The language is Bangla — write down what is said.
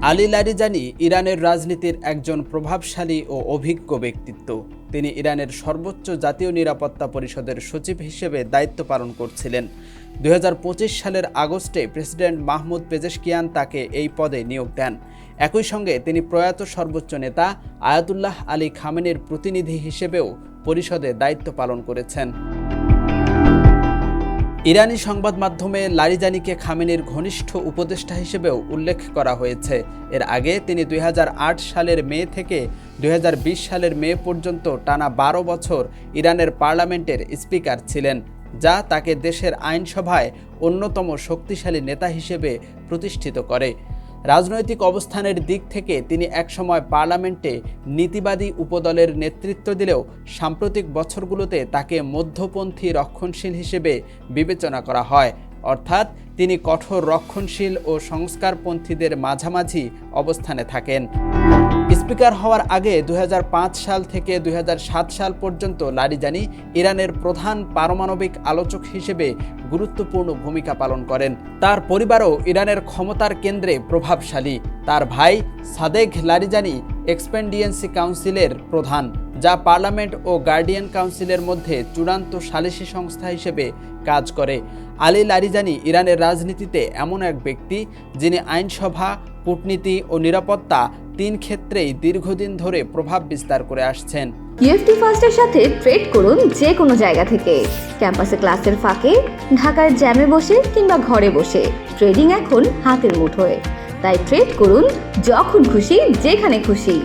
আলী লারিজানি ইরানের রাজনীতির একজন প্রভাবশালী ও অভিজ্ঞ ব্যক্তিত্ব। তিনি ইরানের সর্বোচ্চ জাতীয় নিরাপত্তা পরিষদের সচিব হিসেবে দায়িত্ব পালন করছিলেন। 2025 সালের আগস্টে প্রেসিডেন্ট মাহমুদ পেজেশকিয়ান তাকে এই পদে নিয়োগ দেন। একই সঙ্গে তিনি প্রয়াত সর্বোচ্চ নেতা আয়াতুল্লাহ আলী খামেনির প্রতিনিধি হিসেবেও পরিষদে দায়িত্ব পালন করেছেন। ইরানি সংবাদ মাধ্যমে লারিজানিকে খামেনির ঘনিষ্ঠ উপদেষ্টা হিসেবেও উল্লেখ করা হয়েছে। এর আগে তিনি 2008 সালের মে থেকে 2020 সালের মে পর্যন্ত টানা 12 বছর ইরানের পার্লামেন্টের স্পিকার ছিলেন, যা তাকে দেশের আইনসভায় অন্যতম শক্তিশালী নেতা হিসেবে প্রতিষ্ঠিত করে। রাজনৈতিক অবস্থানের দিক থেকে তিনি একসময় পার্লামেন্টে নীতিবাদী উপদলের নেতৃত্ব দিলেও সাম্প্রতিক বছরগুলোতে তাকে মধ্যপন্থী রক্ষণশীল হিসেবে বিবেচনা করা হয়, অর্থাৎ তিনি কঠোর রক্ষণশীল ও সংস্কারপন্থীদের মাঝামাঝি অবস্থানে থাকেন। স্পিকার হওয়ার আগে 2005 সাল থেকে 2007 সাল পর্যন্ত লারিজানি ইরানের প্রধান পারমাণবিক আলোচক হিসেবে গুরুত্বপূর্ণ ভূমিকা পালন করেন। তার পরিবারও ইরানের ক্ষমতার কেন্দ্রে প্রভাবশালী। তার ভাই সাদেক লারিজানি এক্সপেন্ডিয়েন্সি কাউন্সিলের প্রধান, যা পার্লামেন্ট ও গার্ডিয়ান কাউন্সিলের মধ্যে চূড়ান্ত সালিসি সংস্থা হিসেবে কাজ করে। আলী লারিজানি ইরানের রাজনীতিতে এমন এক ব্যক্তি যিনি আইনসভা, কূটনীতি ও নিরাপত্তা 3 ক্ষেত্রেই দীর্ঘদিন ধরে প্রভাব বিস্তার করে আসছেন। ইএফটি ফার্স্টের সাথে ট্রেড করুন যে কোনো জায়গা থেকে। ক্যাম্পাসে ক্লাসের ফাঁকে, ঢাকার জ্যামে বসে কিংবা ঘরে বসে ট্রেডিং এখন হাতের মুঠোয়। তাই ট্রেড করুন যখন খুশি, যেখানে খুশি।